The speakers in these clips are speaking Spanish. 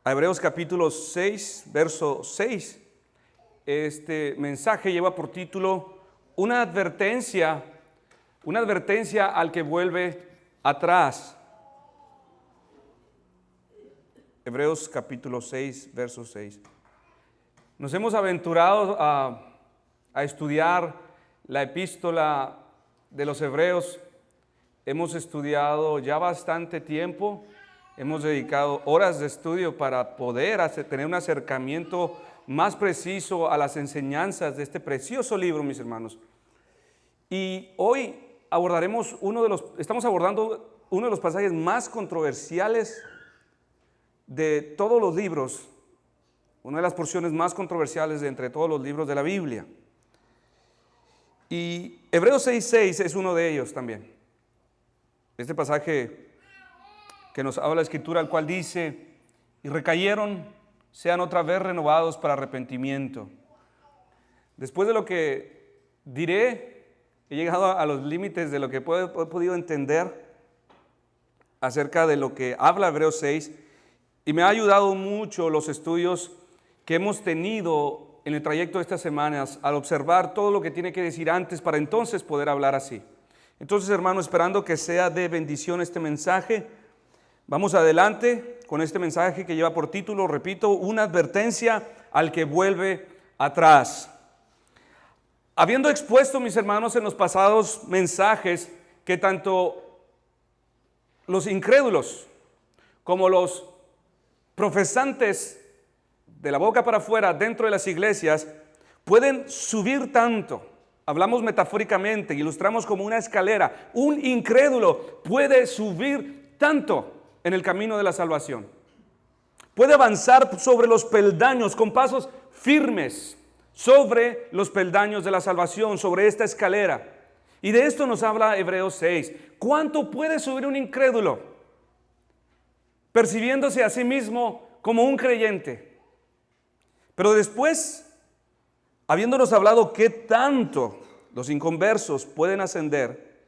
a Hebreos capítulo 6, verso 6. Este mensaje lleva por título una advertencia al que vuelve atrás. Hebreos capítulo 6, verso 6. Nos hemos aventurado a estudiar la epístola de los Hebreos. Hemos estudiado ya bastante tiempo. Hemos dedicado horas de estudio para poder tener un acercamiento más preciso a las enseñanzas de este precioso libro, mis hermanos. Y hoy estamos abordando uno de los pasajes más controversiales de todos los libros, una de las porciones más controversiales de entre todos los libros de la Biblia. Y Hebreos 6:6 es uno de ellos también. Este pasaje que nos habla la Escritura, al cual dice: y recayeron, sean otra vez renovados para arrepentimiento. Después de lo que diré, he llegado a los límites de lo que he podido entender acerca de lo que habla Hebreos 6, y me ha ayudado mucho los estudios que hemos tenido en el trayecto de estas semanas al observar todo lo que tiene que decir antes para entonces poder hablar así. Entonces, hermano, esperando que sea de bendición este mensaje, vamos adelante con este mensaje que lleva por título, repito, una advertencia al que vuelve atrás. Habiendo expuesto, mis hermanos, en los pasados mensajes que tanto los incrédulos como los profesantes de la boca para afuera dentro de las iglesias pueden subir tanto. Hablamos metafóricamente, ilustramos como una escalera. Un incrédulo puede subir tanto en el camino de la salvación. Puede avanzar sobre los peldaños con pasos firmes sobre los peldaños de la salvación, sobre esta escalera. Y de esto nos habla Hebreos 6. ¿Cuánto puede subir un incrédulo percibiéndose a sí mismo como un creyente? Pero después, habiéndonos hablado qué tanto los inconversos pueden ascender,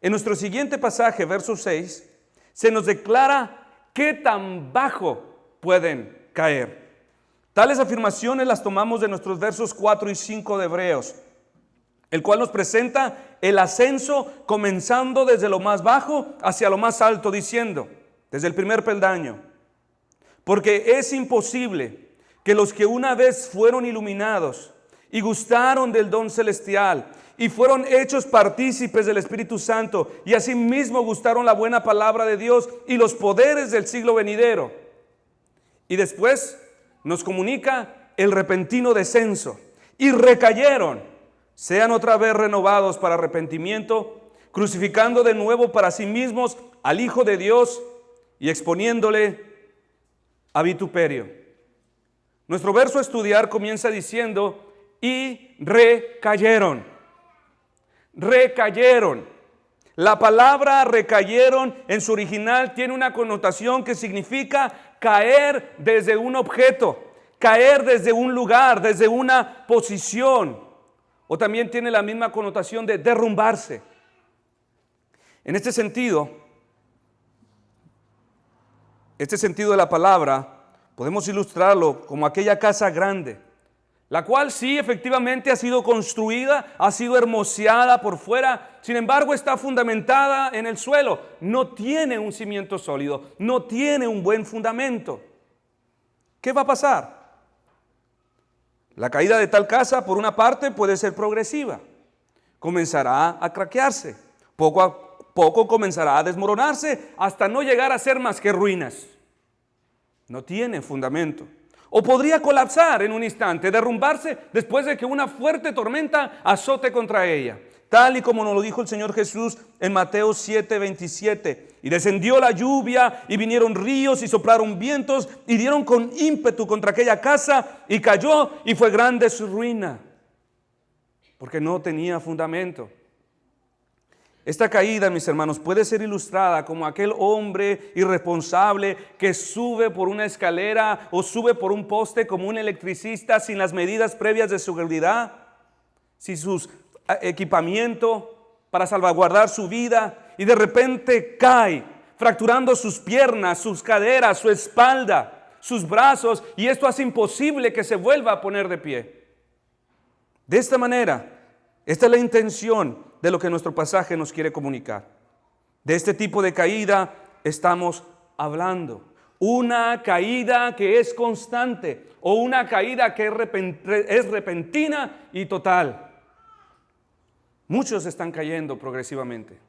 en nuestro siguiente pasaje, verso 6, se nos declara qué tan bajo pueden caer. Tales afirmaciones las tomamos de nuestros versos 4 y 5 de Hebreos, el cual nos presenta el ascenso comenzando desde lo más bajo hacia lo más alto, diciendo, desde el primer peldaño: porque es imposible que los que una vez fueron iluminados y gustaron del don celestial y fueron hechos partícipes del Espíritu Santo y asimismo gustaron la buena palabra de Dios y los poderes del siglo venidero. Y después nos comunica el repentino descenso. Y recayeron, sean otra vez renovados para arrepentimiento, crucificando de nuevo para sí mismos al Hijo de Dios y exponiéndole a vituperio. Nuestro verso a estudiar comienza diciendo: y recayeron. Recayeron. La palabra recayeron en su original tiene una connotación que significa caer desde un objeto, caer desde un lugar, desde una posición, o también tiene la misma connotación de derrumbarse. En este sentido de la palabra podemos ilustrarlo como aquella casa grande, la cual sí efectivamente ha sido construida, ha sido hermoseada por fuera, sin embargo está fundamentada en el suelo, no tiene un cimiento sólido, no tiene un buen fundamento. ¿Qué va a pasar? La caída de tal casa, por una parte, puede ser progresiva, comenzará a craquearse, poco a poco comenzará a desmoronarse hasta no llegar a ser más que ruinas. No tiene fundamento. O podría colapsar en un instante, derrumbarse después de que una fuerte tormenta azote contra ella. Tal y como nos lo dijo el Señor Jesús en Mateo 7:27. Y descendió la lluvia, y vinieron ríos, y soplaron vientos, y dieron con ímpetu contra aquella casa, y cayó, y fue grande su ruina, porque no tenía fundamento. Esta caída, mis hermanos, puede ser ilustrada como aquel hombre irresponsable que sube por una escalera o sube por un poste como un electricista sin las medidas previas de seguridad, sin sus equipamiento para salvaguardar su vida, y de repente cae, fracturando sus piernas, sus caderas, su espalda, sus brazos y esto hace imposible que se vuelva a poner de pie. De esta manera, esta es la intención de lo que nuestro pasaje nos quiere comunicar. De este tipo de caída estamos hablando. Una caída que es constante o una caída que es repentina y total. Muchos están cayendo progresivamente.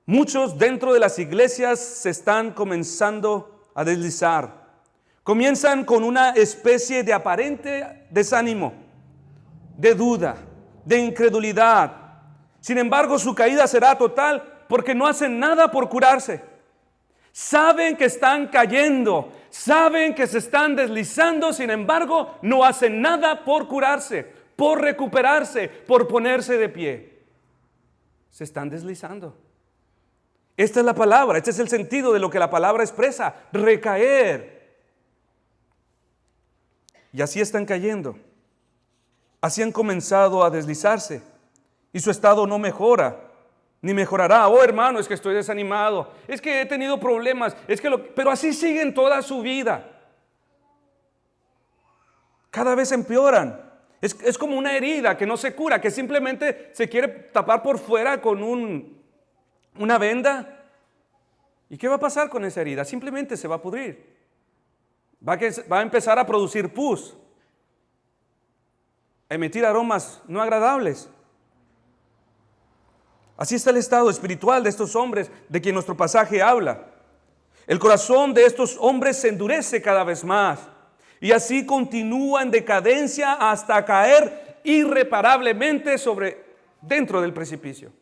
Muchos dentro de las iglesias se están comenzando a deslizar. Comienzan con una especie de aparente desánimo, de duda, de incredulidad. Sin embargo, su caída será total porque no hacen nada por curarse. Saben que están cayendo, saben que se están deslizando, sin embargo, no hacen nada por curarse, por recuperarse, por ponerse de pie. Se están deslizando. Esta es la palabra, este es el sentido de lo que la palabra expresa, recaer. Y así están cayendo. Así han comenzado a deslizarse y su estado no mejora. Ni mejorará. Oh, hermano, es que estoy desanimado. Es que he tenido problemas. Pero así siguen toda su vida. Cada vez empeoran. Es como una herida que no se cura, que simplemente se quiere tapar por fuera con una venda. ¿Y qué va a pasar con esa herida? Simplemente se va a pudrir. Va a empezar a producir pus, a emitir aromas no agradables. Así está el estado espiritual de estos hombres de quien nuestro pasaje habla. El corazón de estos hombres se endurece cada vez más y así continúa en decadencia hasta caer irreparablemente dentro del precipicio.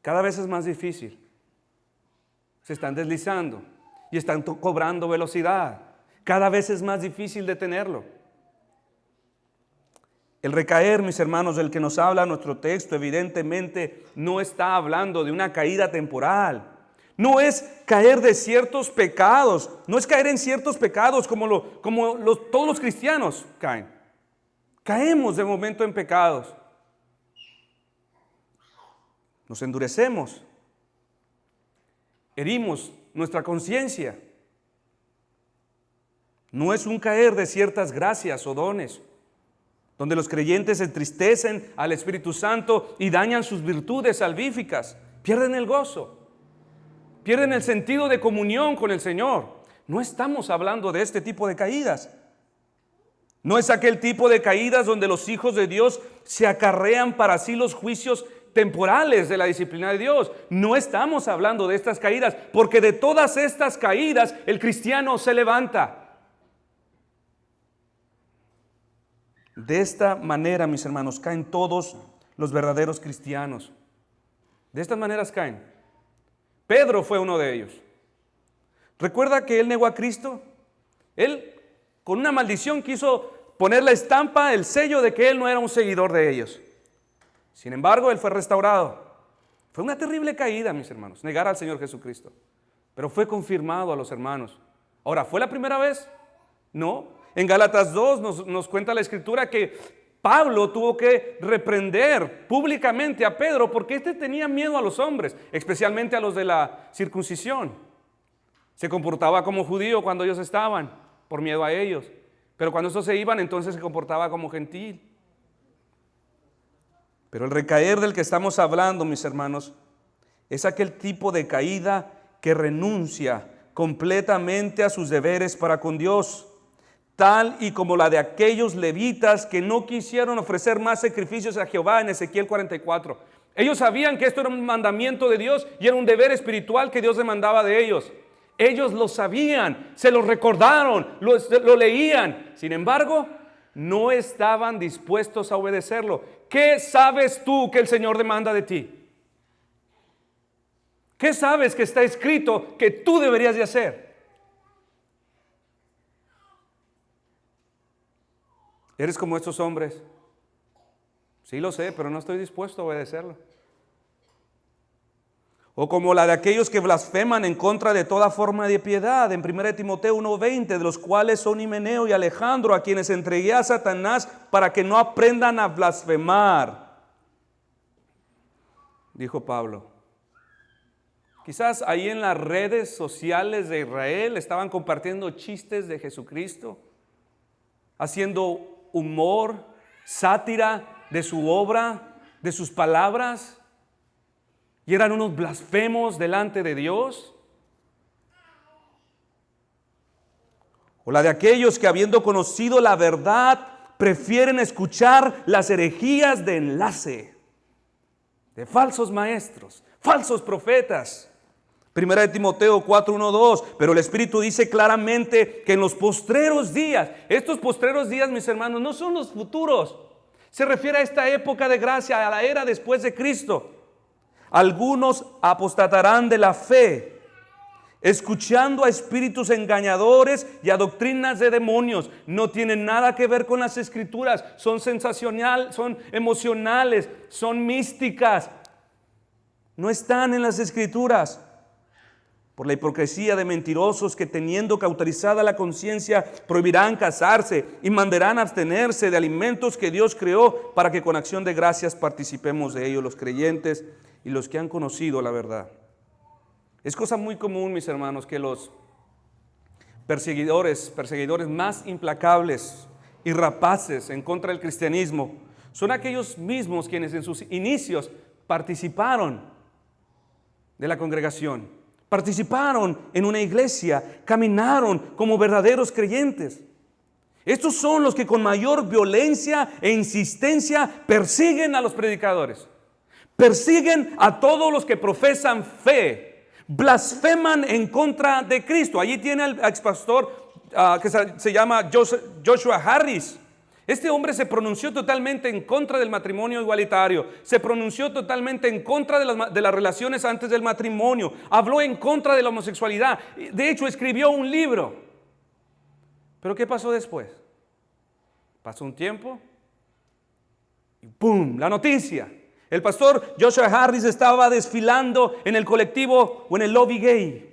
Cada vez es más difícil. Se están deslizando y están cobrando velocidad. Cada vez es más difícil detenerlo. El recaer, mis hermanos, del que nos habla nuestro texto, evidentemente no está hablando de una caída temporal. No es caer de ciertos pecados, no es caer en ciertos pecados como todos los cristianos caen. Caemos de momento en pecados. Nos endurecemos, herimos nuestra conciencia. No es un caer de ciertas gracias o dones, donde los creyentes entristecen al Espíritu Santo y dañan sus virtudes salvíficas, pierden el gozo, pierden el sentido de comunión con el Señor. No estamos hablando de este tipo de caídas. No es aquel tipo de caídas donde los hijos de Dios se acarrean para sí los juicios temporales de la disciplina de Dios. No estamos hablando de estas caídas, porque de todas estas caídas el cristiano se levanta. De esta manera, mis hermanos, caen todos los verdaderos cristianos. De estas maneras caen. Pedro fue uno de ellos. ¿Recuerda que él negó a Cristo? Él, con una maldición, quiso poner la estampa, el sello de que él no era un seguidor de ellos. Sin embargo, él fue restaurado. Fue una terrible caída, mis hermanos, negar al Señor Jesucristo. Pero fue confirmado a los hermanos. Ahora, ¿fue la primera vez? No. En Gálatas 2 nos cuenta la Escritura que Pablo tuvo que reprender públicamente a Pedro porque éste tenía miedo a los hombres, especialmente a los de la circuncisión. Se comportaba como judío cuando ellos estaban, por miedo a ellos. Pero cuando estos se iban, entonces se comportaba como gentil. Pero el recaer del que estamos hablando, mis hermanos, es aquel tipo de caída que renuncia completamente a sus deberes para con Dios, tal y como la de aquellos levitas que no quisieron ofrecer más sacrificios a Jehová en Ezequiel 44. Ellos sabían que esto era un mandamiento de Dios y era un deber espiritual que Dios demandaba de ellos. Ellos lo sabían, se lo recordaron, lo leían. Sin embargo, no estaban dispuestos a obedecerlo. ¿Qué sabes tú que el Señor demanda de ti? ¿Qué sabes que está escrito que tú deberías de hacer? ¿Eres como estos hombres? Sí lo sé, pero no estoy dispuesto a obedecerlo. O como la de aquellos que blasfeman en contra de toda forma de piedad, en 1 Timoteo 1:20, de los cuales son Himeneo y Alejandro, a quienes entregué a Satanás para que no aprendan a blasfemar. Dijo Pablo, Quizás ahí en las redes sociales de Israel estaban compartiendo chistes de Jesucristo, haciendo humor, sátira de su obra, de sus palabras, y eran unos blasfemos delante de Dios. O la de aquellos que, habiendo conocido la verdad, prefieren escuchar las herejías de enlace, de falsos maestros, falsos profetas. Primera de Timoteo 4, 1, 2. Pero el Espíritu dice claramente que en los postreros días, estos postreros días, mis hermanos, no son los futuros. Se refiere a esta época de gracia, a la era después de Cristo. Algunos apostatarán de la fe, escuchando a espíritus engañadores y a doctrinas de demonios. No tienen nada que ver con las Escrituras. Son sensacionales, son emocionales, son místicas. No están en las Escrituras. Por la hipocresía de mentirosos que, teniendo cauterizada la conciencia, prohibirán casarse y mandarán abstenerse de alimentos que Dios creó, para que con acción de gracias participemos de ellos los creyentes y los que han conocido la verdad. Es cosa muy común, mis hermanos, que los perseguidores más implacables y rapaces en contra del cristianismo son aquellos mismos quienes en sus inicios participaron de la congregación, participaron en una iglesia, caminaron como verdaderos creyentes. Estos son los que con mayor violencia e insistencia persiguen a los predicadores, persiguen a todos los que profesan fe, blasfeman en contra de Cristo. Allí tiene al expastor que se llama Joshua Harris. Este hombre se pronunció totalmente en contra del matrimonio igualitario, se pronunció totalmente en contra de las relaciones antes del matrimonio, habló en contra de la homosexualidad, de hecho escribió un libro. Pero ¿qué pasó después? Pasó un tiempo y ¡pum! La noticia. El pastor Joshua Harris estaba desfilando en el colectivo o en el lobby gay.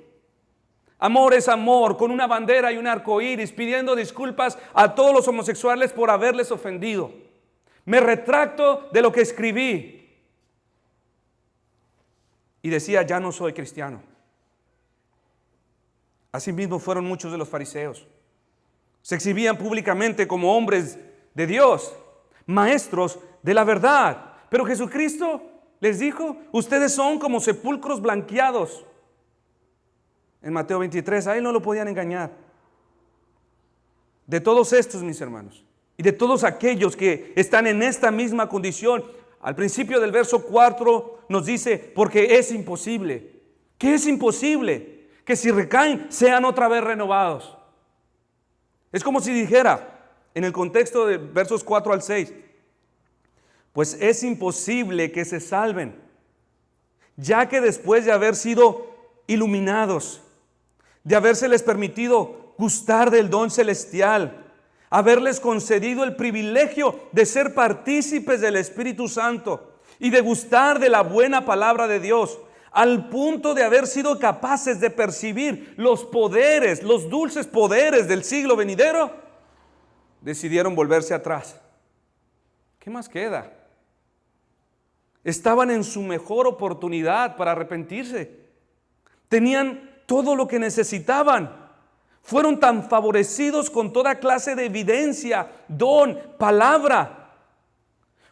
Amor es amor, con una bandera y un arco iris, pidiendo disculpas a todos los homosexuales por haberles ofendido. Me retracto de lo que escribí. Y decía, ya no soy cristiano. Asimismo fueron muchos de los fariseos. Se exhibían públicamente como hombres de Dios, maestros de la verdad. Pero Jesucristo les dijo, ustedes son como sepulcros blanqueados. En Mateo 23, a él no lo podían engañar. De todos estos, mis hermanos, y de todos aquellos que están en esta misma condición, al principio del verso 4 nos dice, porque es imposible. ¿Qué es imposible? Que si recaen, sean otra vez renovados. Es como si dijera, en el contexto de versos 4 al 6, pues es imposible que se salven, ya que después de haber sido iluminados, de habérseles permitido gustar del don celestial, haberles concedido el privilegio de ser partícipes del Espíritu Santo y de gustar de la buena palabra de Dios, al punto de haber sido capaces de percibir los poderes, los dulces poderes del siglo venidero, decidieron volverse atrás. ¿Qué más queda? Estaban en su mejor oportunidad para arrepentirse. Tenían todo lo que necesitaban. Fueron tan favorecidos con toda clase de evidencia, don, palabra.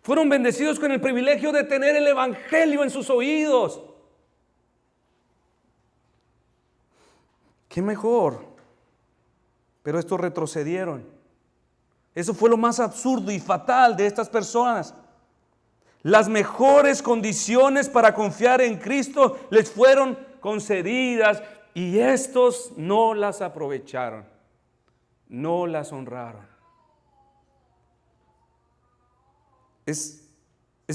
Fueron bendecidos con el privilegio de tener el evangelio en sus oídos. Qué mejor. Pero estos retrocedieron. Eso fue lo más absurdo y fatal de estas personas. Las mejores condiciones para confiar en Cristo les fueron concedidas y estos no las aprovecharon, no las honraron. Es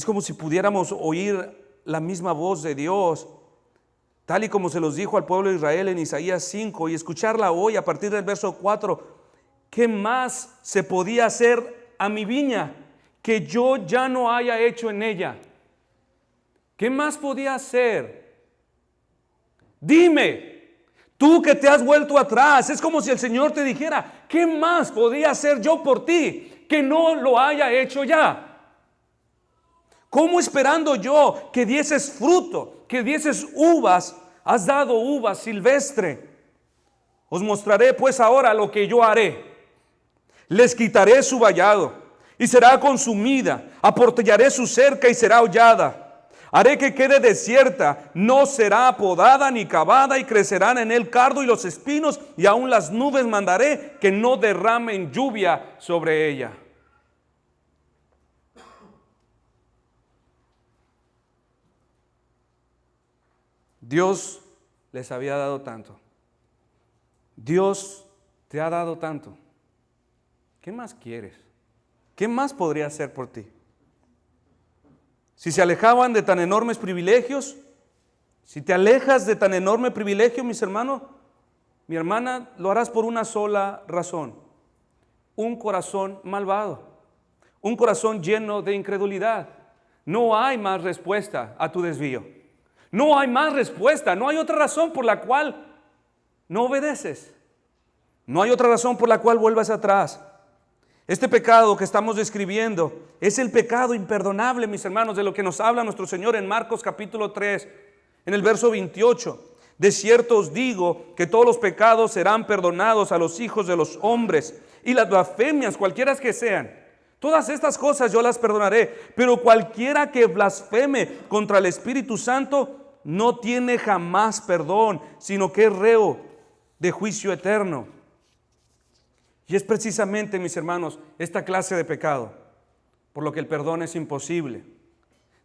como si pudiéramos oír la misma voz de Dios, tal y como se los dijo al pueblo de Israel en Isaías 5, y escucharla hoy a partir del verso 4. ¿Qué más se podía hacer a mi viña que yo ya no haya hecho en ella? ¿Qué más podía hacer? Dime, tú que te has vuelto atrás. Es como si el Señor te dijera, ¿qué más podía hacer yo por ti que no lo haya hecho ya? ¿Cómo esperando yo que dieses fruto, que dieses uvas, has dado uva silvestre. Os mostraré pues ahora lo que yo haré. Les quitaré su vallado y será consumida, aportillaré su cerca y será hollada. Haré que quede desierta, no será podada ni cavada, y crecerán en el cardo y los espinos, y aún las nubes mandaré que no derramen lluvia sobre ella. Dios les había dado tanto. Dios te ha dado tanto. ¿Qué más quieres? ¿Qué más podría hacer por ti? Si se alejaban de tan enormes privilegios, si te alejas de tan enorme privilegio, mis hermanos, mi hermana, lo harás por una sola razón: un corazón malvado, un corazón lleno de incredulidad. No hay más respuesta a tu desvío. No hay más respuesta, no hay otra razón por la cual no obedeces. No hay otra razón por la cual vuelvas atrás. Este pecado que estamos describiendo es el pecado imperdonable, mis hermanos, de lo que nos habla nuestro Señor en Marcos capítulo 3, en el verso 28. De cierto os digo que todos los pecados serán perdonados a los hijos de los hombres, y las blasfemias, cualquiera que sean. Todas estas cosas yo las perdonaré, pero cualquiera que blasfeme contra el Espíritu Santo no tiene jamás perdón, sino que es reo de juicio eterno. Y es precisamente, mis hermanos, esta clase de pecado por lo que el perdón es imposible.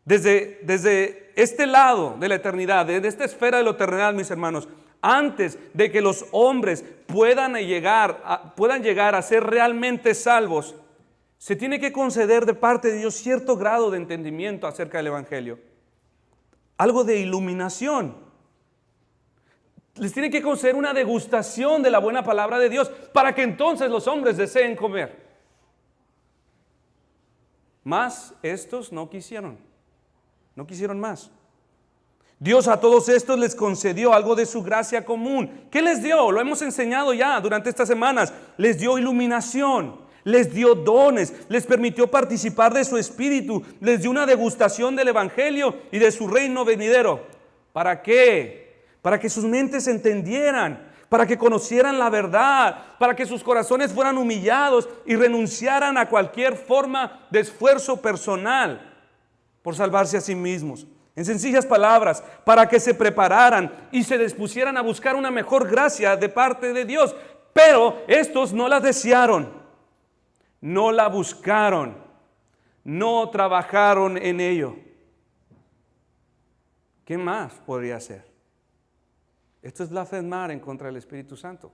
Desde este lado de la eternidad, desde esta esfera de lo terrenal, mis hermanos, antes de que los hombres puedan llegar a ser realmente salvos, se tiene que conceder de parte de Dios cierto grado de entendimiento acerca del Evangelio, algo de iluminación. Les tiene que conceder una degustación de la buena palabra de Dios para que entonces los hombres deseen comer. Mas estos no quisieron más. Dios a todos estos les concedió algo de su gracia común. ¿Qué les dio? Lo hemos enseñado ya durante estas semanas. Les dio iluminación, les dio dones, les permitió participar de su espíritu, les dio una degustación del Evangelio y de su reino venidero. ¿Para qué? Para que sus mentes entendieran, para que conocieran la verdad, para que sus corazones fueran humillados y renunciaran a cualquier forma de esfuerzo personal por salvarse a sí mismos. En sencillas palabras, para que se prepararan y se dispusieran a buscar una mejor gracia de parte de Dios. Pero estos no la desearon, no la buscaron, no trabajaron en ello. ¿Qué más podría hacer? Esto es blasfemar en contra del Espíritu Santo.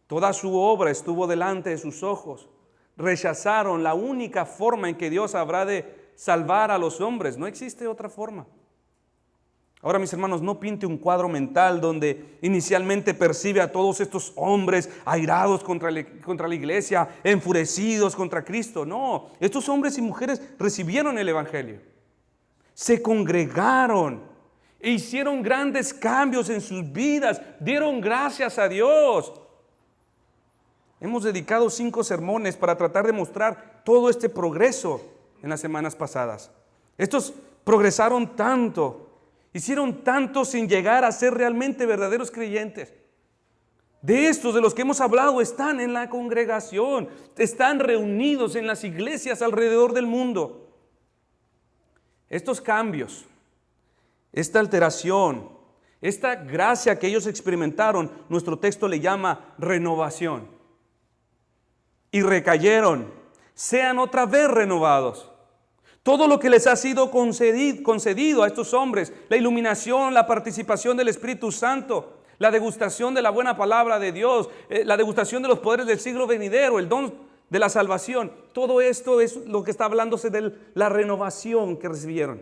Toda su obra estuvo delante de sus ojos. Rechazaron la única forma en que Dios habrá de salvar a los hombres. No existe otra forma. Ahora, mis hermanos, no pinte un cuadro mental donde inicialmente percibe a todos estos hombres airados contra la iglesia, enfurecidos contra Cristo. No, estos hombres y mujeres recibieron el Evangelio, se congregaron e hicieron grandes cambios en sus vidas, dieron gracias a Dios. Hemos dedicado 5 sermones para tratar de mostrar todo este progreso en las semanas pasadas. Estos progresaron tanto, hicieron tanto sin llegar a ser realmente verdaderos creyentes. De estos de los que hemos hablado están en la congregación, están reunidos en las iglesias alrededor del mundo. Estos cambios, esta alteración, esta gracia que ellos experimentaron, nuestro texto le llama renovación. Y recayeron, sean otra vez renovados. Todo lo que les ha sido concedido a estos hombres, la iluminación, la participación del Espíritu Santo, la degustación de la buena palabra de Dios, la degustación de los poderes del siglo venidero, el don de la salvación, todo esto es lo que está hablándose de la renovación que recibieron.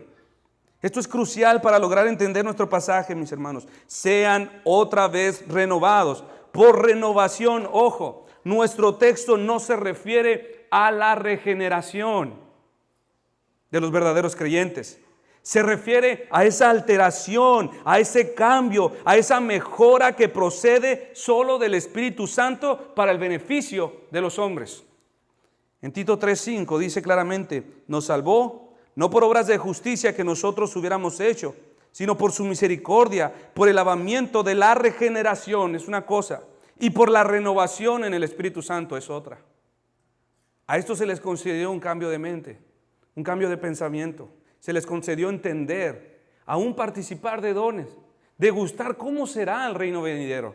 Esto es crucial para lograr entender nuestro pasaje, mis hermanos. Sean otra vez renovados. Por renovación, ojo, nuestro texto no se refiere a la regeneración de los verdaderos creyentes. Se refiere a esa alteración, a ese cambio, a esa mejora que procede solo del Espíritu Santo para el beneficio de los hombres. En Tito 3:5 dice claramente: nos salvó no por obras de justicia que nosotros hubiéramos hecho, sino por su misericordia, por el lavamiento de la regeneración, es una cosa, y por la renovación en el Espíritu Santo es otra. A esto se les concedió un cambio de mente, un cambio de pensamiento. Se les concedió entender, aún participar de dones, degustar cómo será el reino venidero.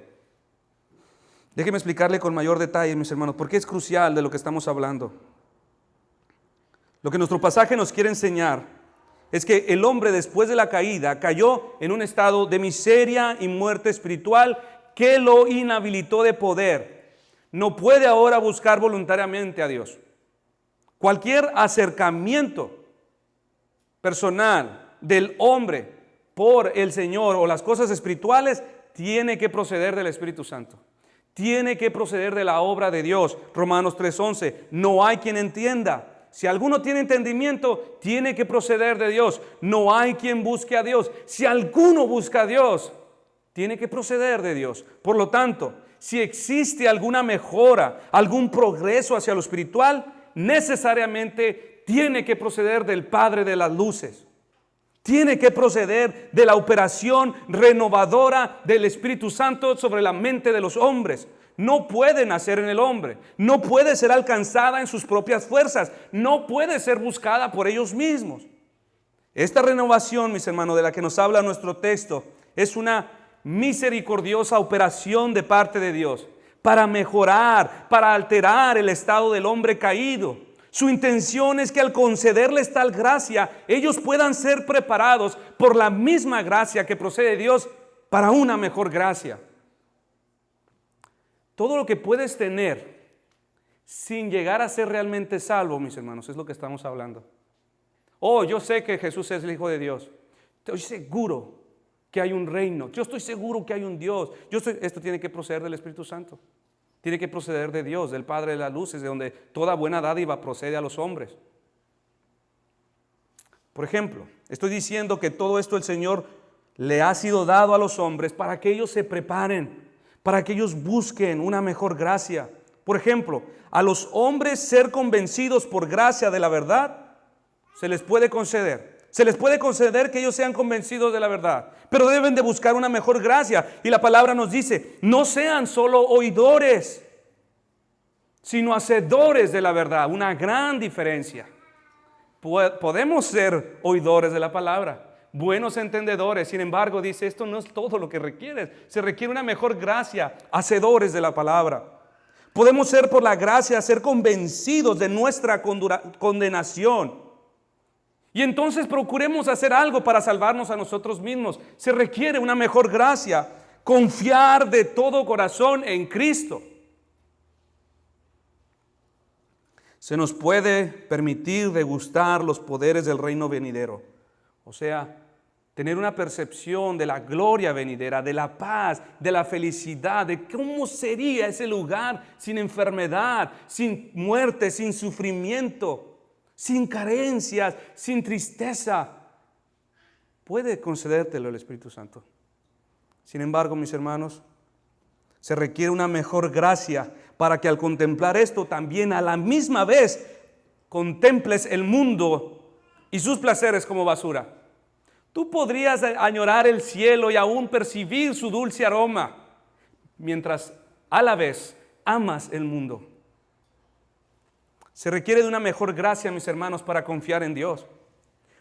Déjeme explicarle con mayor detalle, mis hermanos, porque es crucial de lo que estamos hablando. Lo que nuestro pasaje nos quiere enseñar es que el hombre, después de la caída, cayó en un estado de miseria y muerte espiritual que lo inhabilitó de poder. No puede ahora buscar voluntariamente a Dios. Cualquier acercamiento personal del hombre por el Señor o las cosas espirituales tiene que proceder del Espíritu Santo. Tiene que proceder de la obra de Dios. Romanos 3:11. No hay quien entienda. Si alguno tiene entendimiento, tiene que proceder de Dios. No hay quien busque a Dios. Si alguno busca a Dios, tiene que proceder de Dios. Por lo tanto, si existe alguna mejora, algún progreso hacia lo espiritual, necesariamente tiene que proceder del Padre de las luces. Tiene que proceder de la operación renovadora del Espíritu Santo sobre la mente de los hombres. No puede nacer en el hombre, no puede ser alcanzada en sus propias fuerzas, no puede ser buscada por ellos mismos. Esta renovación, mis hermanos, de la que nos habla nuestro texto, es una misericordiosa operación de parte de Dios para mejorar, para alterar el estado del hombre caído. Su intención es que al concederles tal gracia, ellos puedan ser preparados por la misma gracia que procede de Dios para una mejor gracia. Todo lo que puedes tener sin llegar a ser realmente salvo, mis hermanos, es lo que estamos hablando. Oh, yo sé que Jesús es el Hijo de Dios. Estoy seguro que hay un reino. Yo estoy seguro que hay un Dios. Esto tiene que proceder del Espíritu Santo. Tiene que proceder de Dios, del Padre de las luces, de donde toda buena dádiva procede a los hombres. Por ejemplo, estoy diciendo que todo esto el Señor le ha sido dado a los hombres para que ellos se preparen, para que ellos busquen una mejor gracia. Por ejemplo, a los hombres ser convencidos por gracia de la verdad, se les puede conceder. Se les puede conceder que ellos sean convencidos de la verdad, pero deben de buscar una mejor gracia. Y la palabra nos dice, no sean solo oidores, sino hacedores de la verdad. Una gran diferencia. Podemos ser oidores de la palabra, buenos entendedores. Sin embargo, dice, esto no es todo lo que requieres. Se requiere una mejor gracia, hacedores de la palabra. Podemos ser por la gracia, ser convencidos de nuestra condenación. Y entonces procuremos hacer algo para salvarnos a nosotros mismos. Se requiere una mejor gracia, confiar de todo corazón en Cristo. Se nos puede permitir degustar los poderes del reino venidero. O sea, tener una percepción de la gloria venidera, de la paz, de la felicidad, de cómo sería ese lugar sin enfermedad, sin muerte, sin sufrimiento, sin carencias, sin tristeza. Puede concedértelo el Espíritu Santo. Sin embargo, mis hermanos, se requiere una mejor gracia para que al contemplar esto también a la misma vez contemples el mundo y sus placeres como basura. Tú podrías añorar el cielo y aún percibir su dulce aroma, mientras a la vez amas el mundo. Se requiere de una mejor gracia, mis hermanos, para confiar en Dios.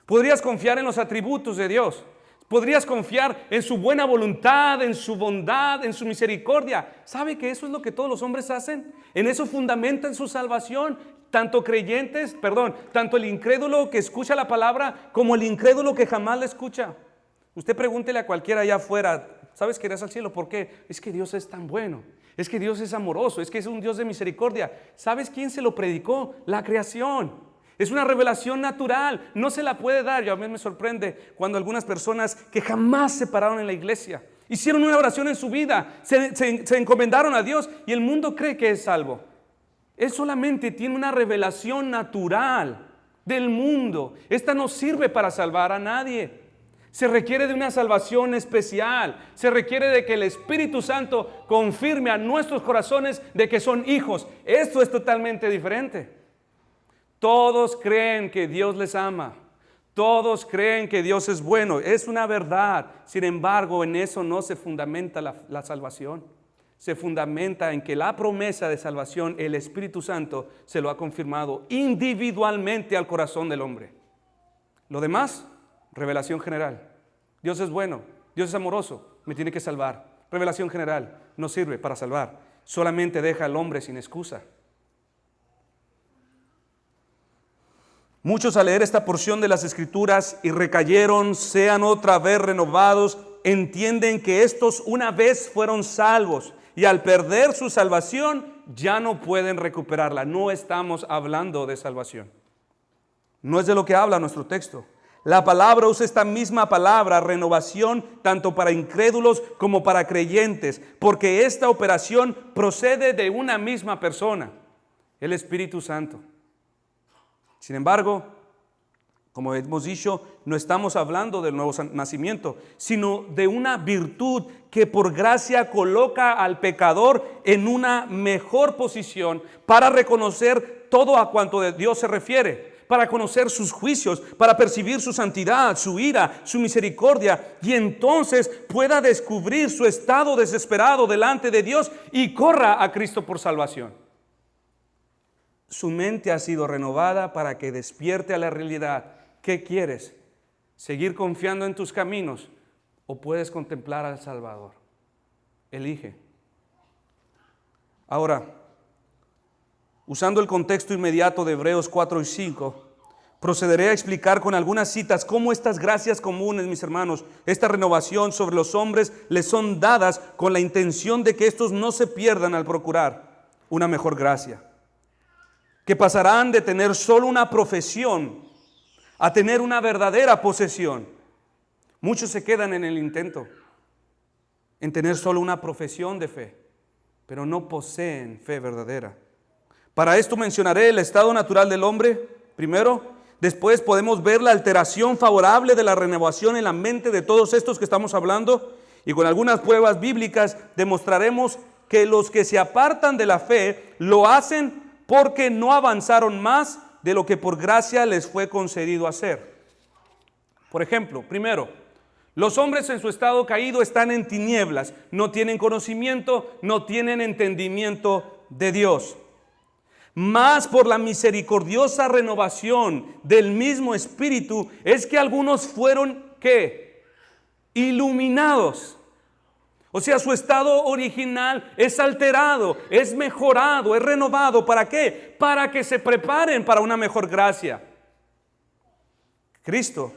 Podrías confiar en los atributos de Dios. Podrías confiar en su buena voluntad, en su bondad, en su misericordia. ¿Sabe que eso es lo que todos los hombres hacen? En eso fundamentan su salvación. Tanto el incrédulo que escucha la palabra como el incrédulo que jamás la escucha. Usted pregúntele a cualquiera allá afuera, ¿sabes que irás al cielo? ¿Por qué? Es que Dios es tan bueno, es que Dios es amoroso, es que es un Dios de misericordia. ¿Sabes quién se lo predicó? La creación. Es una revelación natural, no se la puede dar. Yo a mí me sorprende cuando algunas personas que jamás se pararon en la iglesia, hicieron una oración en su vida, se encomendaron a Dios y el mundo cree que es salvo. Él solamente tiene una revelación natural del mundo. Esta no sirve para salvar a nadie. Se requiere de una salvación especial. Se requiere de que el Espíritu Santo confirme a nuestros corazones de que son hijos. Esto es totalmente diferente. Todos creen que Dios les ama. Todos creen que Dios es bueno, es una verdad. Sin embargo, en eso no se fundamenta la salvación. Se fundamenta en que la promesa de salvación, el Espíritu Santo, se lo ha confirmado individualmente al corazón del hombre. Lo demás, revelación general. Dios es bueno, Dios es amoroso, me tiene que salvar. Revelación general, no sirve para salvar, solamente deja al hombre sin excusa. Muchos al leer esta porción de las Escrituras y recayeron, sean otra vez renovados, entienden que estos una vez fueron salvos y al perder su salvación ya no pueden recuperarla. No estamos hablando de salvación. No es de lo que habla nuestro texto. La palabra usa esta misma palabra, renovación, tanto para incrédulos como para creyentes, porque esta operación procede de una misma persona, el Espíritu Santo. Sin embargo, como hemos dicho, no estamos hablando del nuevo nacimiento, sino de una virtud que por gracia coloca al pecador en una mejor posición para reconocer todo a cuanto de Dios se refiere, para conocer sus juicios, para percibir su santidad, su ira, su misericordia, y entonces pueda descubrir su estado desesperado delante de Dios y corra a Cristo por salvación. Su mente ha sido renovada para que despierte a la realidad. ¿Qué quieres? ¿Seguir confiando en tus caminos o puedes contemplar al Salvador? Elige. Ahora, usando el contexto inmediato de Hebreos 4 y 5, procederé a explicar con algunas citas cómo estas gracias comunes, mis hermanos, esta renovación sobre los hombres les son dadas con la intención de que estos no se pierdan al procurar una mejor gracia. Que pasarán de tener solo una profesión a tener una verdadera posesión. Muchos se quedan en el intento, en tener solo una profesión de fe, pero no poseen fe verdadera. Para esto mencionaré el estado natural del hombre, primero. Después podemos ver la alteración favorable de la renovación en la mente de todos estos que estamos hablando. Y con algunas pruebas bíblicas demostraremos que los que se apartan de la fe lo hacen porque no avanzaron más de lo que por gracia les fue concedido hacer. Por ejemplo, primero, los hombres en su estado caído están en tinieblas, no tienen conocimiento, no tienen entendimiento de Dios. Más por la misericordiosa renovación del mismo Espíritu es que algunos fueron, ¿qué? Iluminados. O sea, su estado original es alterado, es mejorado, es renovado. ¿Para qué? Para que se preparen para una mejor gracia. Cristo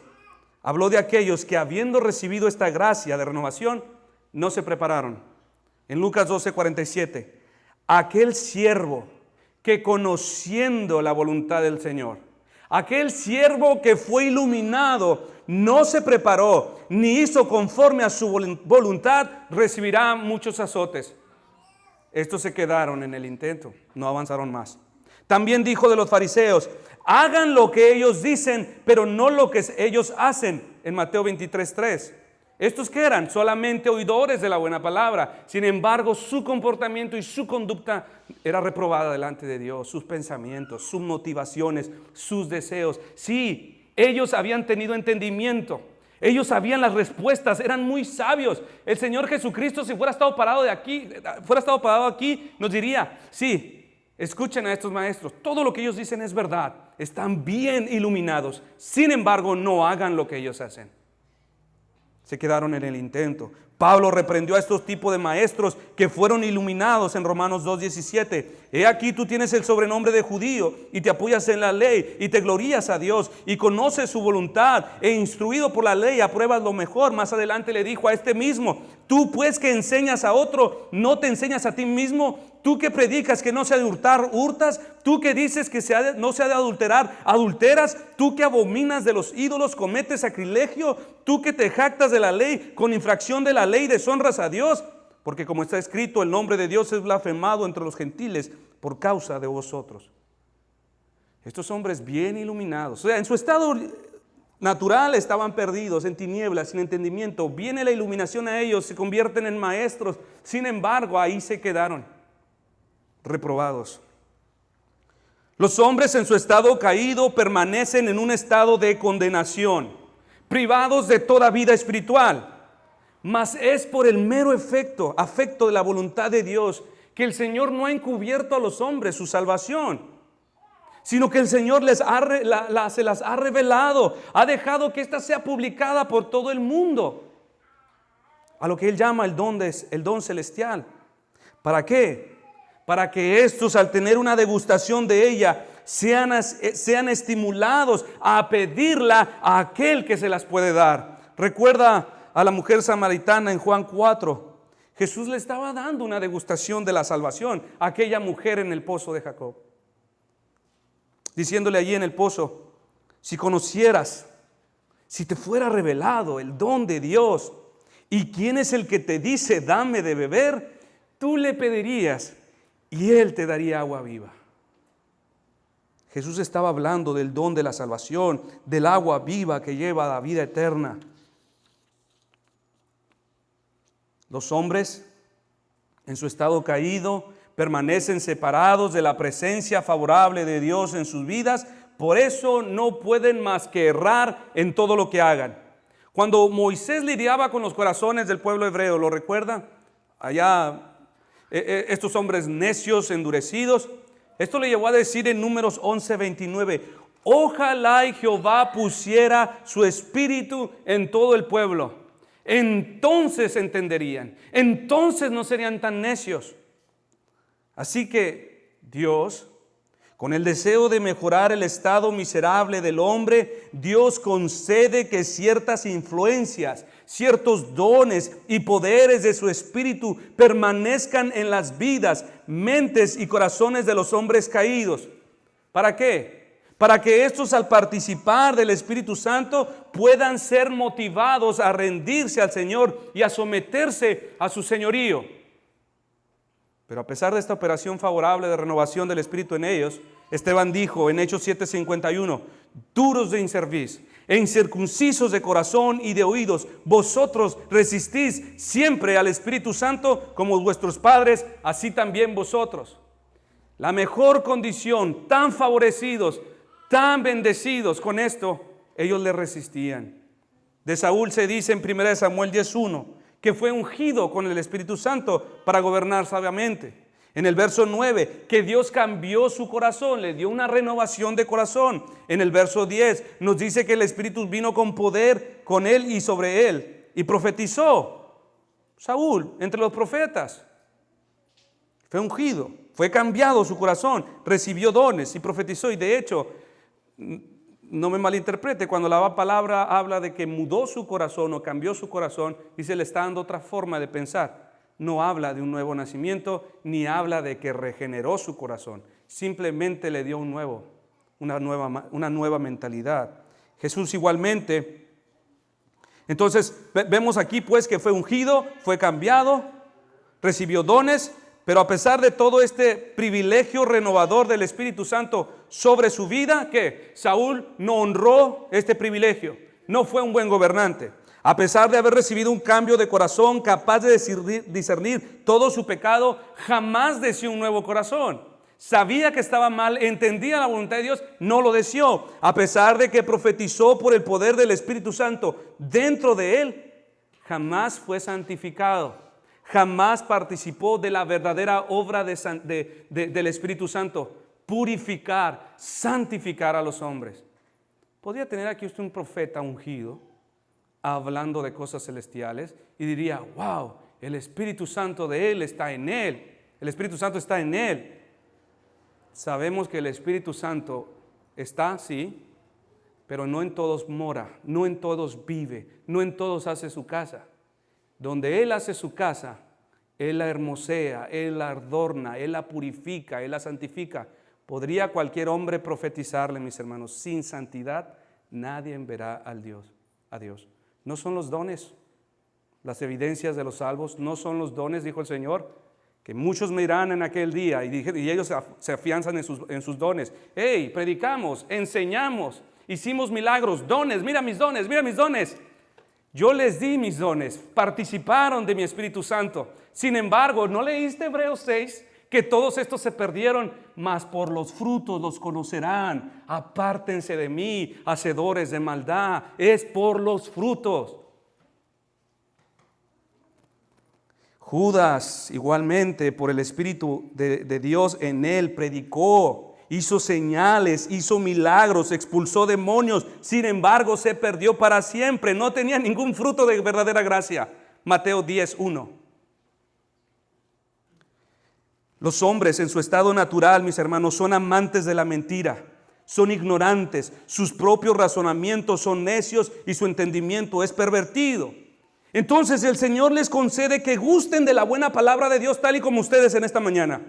habló de aquellos que habiendo recibido esta gracia de renovación, no se prepararon. En Lucas 12:47, aquel siervo que conociendo la voluntad del Señor, aquel siervo que fue iluminado, no se preparó, ni hizo conforme a su voluntad, recibirá muchos azotes. Estos se quedaron en el intento, no avanzaron más. También dijo de los fariseos, hagan lo que ellos dicen, pero no lo que ellos hacen, en Mateo 23:3. Estos que eran solamente oidores de la buena palabra, sin embargo su comportamiento y su conducta era reprobada delante de Dios, sus pensamientos, sus motivaciones, sus deseos. Sí, ellos habían tenido entendimiento, ellos sabían las respuestas, eran muy sabios. El Señor Jesucristo, si fuera estado parado aquí, nos diría, sí, escuchen a estos maestros, todo lo que ellos dicen es verdad, están bien iluminados, sin embargo no hagan lo que ellos hacen. Se quedaron en el intento. Pablo reprendió a estos tipos de maestros que fueron iluminados en Romanos 2:17. He aquí tú tienes el sobrenombre de judío y te apoyas en la ley y te glorías a Dios y conoces su voluntad e instruido por la ley apruebas lo mejor. Más adelante le dijo a este mismo, tú pues que enseñas a otro, ¿no te enseñas a ti mismo? Tú que predicas que no se ha de hurtar, hurtas. Tú que dices que no se ha de adulterar, adulteras. Tú que abominas de los ídolos, cometes sacrilegio. Tú que te jactas de la ley, con infracción de la ley deshonras a Dios. Porque como está escrito, el nombre de Dios es blasfemado entre los gentiles por causa de vosotros. Estos hombres bien iluminados, o sea, en su estado natural estaban perdidos, en tinieblas, sin entendimiento. Viene la iluminación a ellos, se convierten en maestros. Sin embargo, ahí se quedaron reprobados. Los hombres en su estado caído permanecen en un estado de condenación, privados de toda vida espiritual. Mas es por el mero afecto de la voluntad de Dios, que el Señor no ha encubierto a los hombres su salvación, sino que el Señor se las ha revelado, ha dejado que ésta sea publicada por todo el mundo, a lo que Él llama el don celestial. ¿Para qué? Para que estos, al tener una degustación de ella, sean estimulados a pedirla a aquel que se las puede dar. Recuerda a la mujer samaritana en Juan 4. Jesús le estaba dando una degustación de la salvación a aquella mujer en el pozo de Jacob, diciéndole allí en el pozo: si conocieras, si te fuera revelado el don de Dios, y quién es el que te dice dame de beber, tú le pedirías y Él te daría agua viva. Jesús estaba hablando del don de la salvación, del agua viva que lleva a la vida eterna. Los hombres en su estado caído permanecen separados de la presencia favorable de Dios en sus vidas. Por eso no pueden más que errar en todo lo que hagan. Cuando Moisés lidiaba con los corazones del pueblo hebreo, ¿lo recuerda? Allá estos hombres necios, endurecidos. Esto le llevó a decir en Números 11:29: ojalá y Jehová pusiera su espíritu en todo el pueblo. Entonces entenderían, entonces no serían tan necios. Así que Dios, con el deseo de mejorar el estado miserable del hombre, Dios concede que ciertas influencias, ciertos dones y poderes de su espíritu permanezcan en las vidas, mentes y corazones de los hombres caídos. ¿Para qué? Para que estos, al participar del Espíritu Santo, puedan ser motivados a rendirse al Señor y a someterse a su señorío. Pero a pesar de esta operación favorable de renovación del Espíritu en ellos, Esteban dijo en Hechos 7:51: duros de incerviz e incircuncisos de corazón y de oídos, vosotros resistís siempre al Espíritu Santo, como vuestros padres, así también vosotros. La mejor condición, tan favorecidos, tan bendecidos con esto, ellos le resistían. De Saúl se dice en 1 Samuel 10:1 que fue ungido con el Espíritu Santo para gobernar sabiamente. En el verso 9, que Dios cambió su corazón, le dio una renovación de corazón. En el verso 10 nos dice que el Espíritu vino con poder con él y sobre él, y profetizó. Saúl entre los profetas fue ungido, fue cambiado su corazón, recibió dones y profetizó. Y de hecho, no me malinterprete, cuando la palabra habla de que mudó su corazón o cambió su corazón, dice le está dando otra forma de pensar. No habla de un nuevo nacimiento, ni habla de que regeneró su corazón. Simplemente le dio una nueva mentalidad. Jesús igualmente. Entonces vemos aquí pues que fue ungido, fue cambiado, recibió dones. Pero a pesar de todo este privilegio renovador del Espíritu Santo sobre su vida, ¿qué? Saúl no honró este privilegio, no fue un buen gobernante. A pesar de haber recibido un cambio de corazón capaz de discernir todo su pecado, jamás deseó un nuevo corazón. Sabía que estaba mal, entendía la voluntad de Dios, no lo deseó. A pesar de que profetizó por el poder del Espíritu Santo dentro de él, jamás fue santificado. Jamás participó de la verdadera obra del Espíritu Santo: purificar, santificar a los hombres. Podría tener aquí usted un profeta ungido hablando de cosas celestiales y diría: wow, el Espíritu Santo de él está en él. El Espíritu Santo está en él. Sabemos que el Espíritu Santo está, sí, pero no en todos mora, no en todos vive, no en todos hace su casa. Donde Él hace su casa, Él la hermosea, Él la adorna, Él la purifica, Él la santifica. ¿Podría cualquier hombre profetizarle, mis hermanos? Sin santidad nadie verá a Dios. No son los dones, las evidencias de los salvos, no son los dones, dijo el Señor, que muchos me irán en aquel día y ellos se afianzan en sus dones. Hey, predicamos, enseñamos, hicimos milagros, dones, mira mis dones, mira mis dones. Yo les di mis dones, participaron de mi Espíritu Santo. Sin embargo, ¿no leíste Hebreos 6? que todos estos se perdieron, mas por los frutos los conocerán. Apártense de mí, hacedores de maldad. Es por los frutos. Judas, igualmente, por el Espíritu de Dios en él, predicó, hizo señales, hizo milagros, expulsó demonios. Sin embargo, se perdió para siempre. No tenía ningún fruto de verdadera gracia. Mateo 10:1. Los hombres en su estado natural, mis hermanos, son amantes de la mentira. Son ignorantes. Sus propios razonamientos son necios y su entendimiento es pervertido. Entonces el Señor les concede que gusten de la buena palabra de Dios, tal y como ustedes en esta mañana.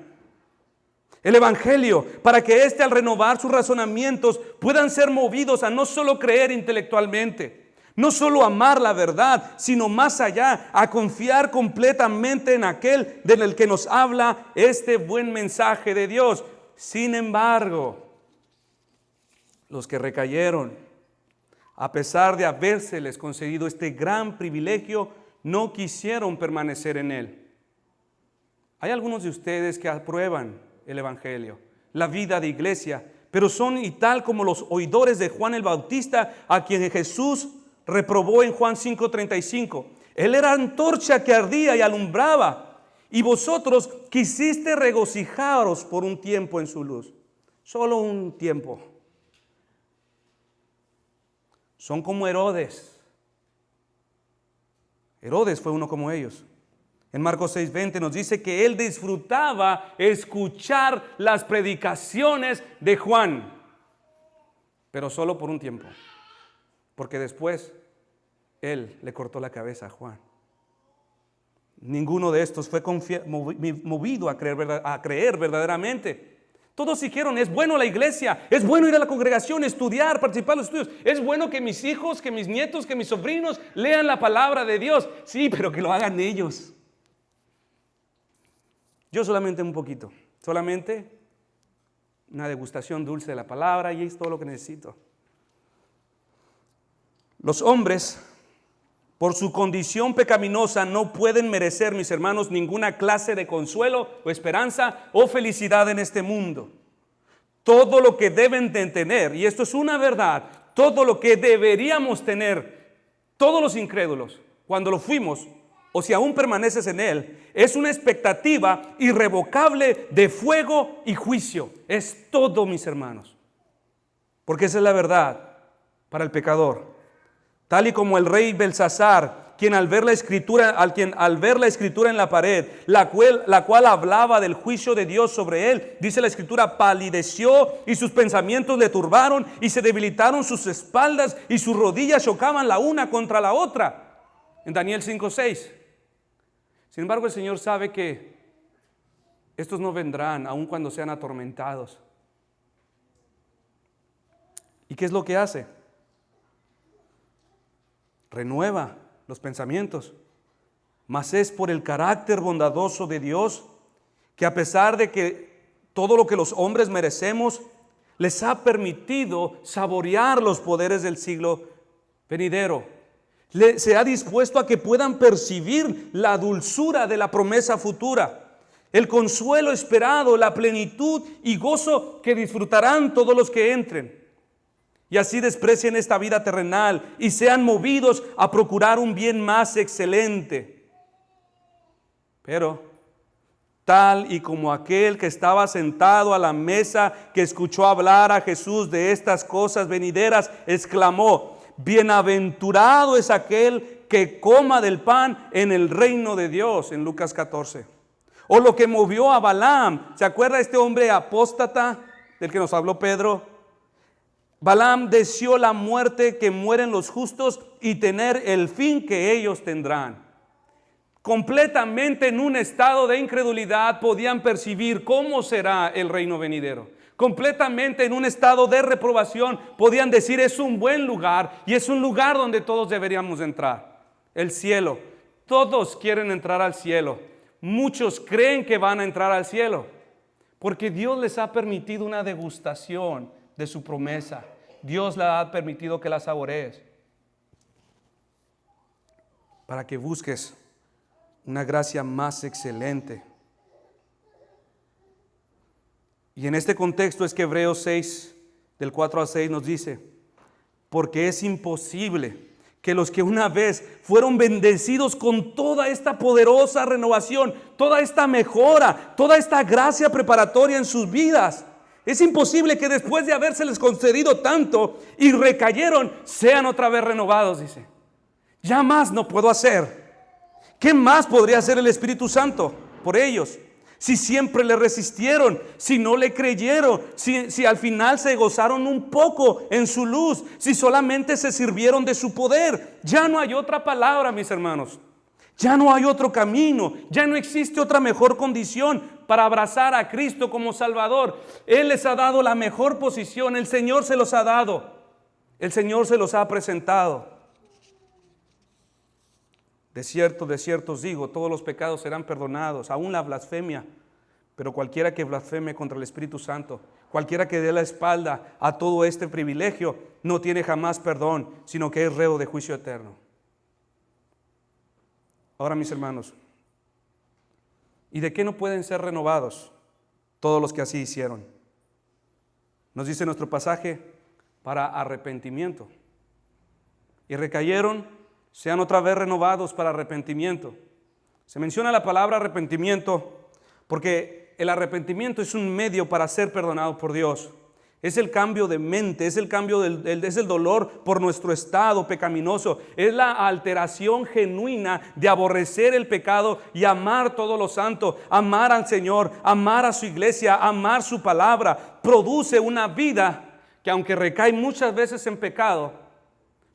El Evangelio, para que éste, al renovar sus razonamientos, puedan ser movidos a no solo creer intelectualmente, no solo amar la verdad, sino más allá, a confiar completamente en aquel del que nos habla este buen mensaje de Dios. Sin embargo, los que recayeron, a pesar de habérseles concedido este gran privilegio, no quisieron permanecer en él. Hay algunos de ustedes que aprueban el Evangelio, la vida de iglesia, pero son y tal como los oidores de Juan el Bautista, a quien Jesús reprobó en Juan 5:35. Él era antorcha que ardía y alumbraba, y vosotros quisiste regocijaros por un tiempo en su luz. Solo un tiempo. Son como Herodes. Herodes fue uno como ellos. En Marcos 6:20 nos dice que él disfrutaba escuchar las predicaciones de Juan, pero solo por un tiempo, porque después él le cortó la cabeza a Juan. Ninguno de estos fue movido a creer verdaderamente. Todos dijeron: es bueno la iglesia, es bueno ir a la congregación, estudiar, participar en los estudios. Es bueno que mis hijos, que mis nietos, que mis sobrinos lean la palabra de Dios. Sí, pero que lo hagan ellos. Yo solamente un poquito, solamente una degustación dulce de la palabra, y es todo lo que necesito. Los hombres, por su condición pecaminosa, no pueden merecer, mis hermanos, ninguna clase de consuelo o esperanza o felicidad en este mundo. Todo lo que deben de tener, y esto es una verdad, todo lo que deberíamos tener, todos los incrédulos, cuando lo fuimos, o si aún permaneces en él, es una expectativa irrevocable de fuego y juicio. Es todo, mis hermanos, porque esa es la verdad para el pecador. Tal y como el rey Belsasar, quien al ver la escritura en la pared, la cual hablaba del juicio de Dios sobre él, dice la escritura, palideció y sus pensamientos le turbaron y se debilitaron sus espaldas y sus rodillas chocaban la una contra la otra. En Daniel 5:6. Sin embargo, el Señor sabe que estos no vendrán aun cuando sean atormentados. ¿Y qué es lo que hace? Renueva los pensamientos, mas es por el carácter bondadoso de Dios que, a pesar de que todo lo que los hombres merecemos, les ha permitido saborear los poderes del siglo venidero. Se ha dispuesto a que puedan percibir la dulzura de la promesa futura, el consuelo esperado, la plenitud y gozo que disfrutarán todos los que entren. Y así desprecien esta vida terrenal y sean movidos a procurar un bien más excelente. Pero, tal y como aquel que estaba sentado a la mesa, que escuchó hablar a Jesús de estas cosas venideras, exclamó: bienaventurado es aquel que coma del pan en el reino de Dios, en Lucas 14. O lo que movió a Balaam, ¿se acuerda este hombre apóstata del que nos habló Pedro? Balaam deseó la muerte que mueren los justos y tener el fin que ellos tendrán. Completamente en un estado de incredulidad podían percibir cómo será el reino venidero. Completamente en un estado de reprobación podían decir: es un buen lugar y es un lugar donde todos deberíamos entrar. El cielo. Todos quieren entrar al cielo. Muchos creen que van a entrar al cielo porque Dios les ha permitido una degustación de su promesa. Dios le ha permitido que la saborees para que busques una gracia más excelente. Y en este contexto es que Hebreos 6, del 4 al 6 nos dice, porque es imposible que los que una vez fueron bendecidos con toda esta poderosa renovación, toda esta mejora, toda esta gracia preparatoria en sus vidas, es imposible que después de habérseles concedido tanto y recayeron, sean otra vez renovados, dice. Ya más no puedo hacer. ¿Qué más podría hacer el Espíritu Santo por ellos? Si siempre le resistieron, si no le creyeron, si al final se gozaron un poco en su luz, si solamente se sirvieron de su poder. Ya no hay otra palabra, mis hermanos. Ya no hay otro camino. Ya no existe otra mejor condición para abrazar a Cristo como Salvador. Él les ha dado la mejor posición. El Señor se los ha dado. El Señor se los ha presentado. De cierto os digo, todos los pecados serán perdonados, aún la blasfemia. Pero cualquiera que blasfeme contra el Espíritu Santo, cualquiera que dé la espalda a todo este privilegio, no tiene jamás perdón, sino que es reo de juicio eterno. Ahora, mis hermanos, ¿y de qué no pueden ser renovados todos los que así hicieron? Nos dice nuestro pasaje, para arrepentimiento. Y recayeron, sean otra vez renovados para arrepentimiento. Se menciona la palabra arrepentimiento porque el arrepentimiento es un medio para ser perdonado por Dios. Es el cambio de mente, es el cambio es el dolor por nuestro estado pecaminoso, es la alteración genuina de aborrecer el pecado y amar todo lo santo, amar al Señor, amar a su iglesia, amar su palabra. Produce una vida que, aunque recae muchas veces en pecado,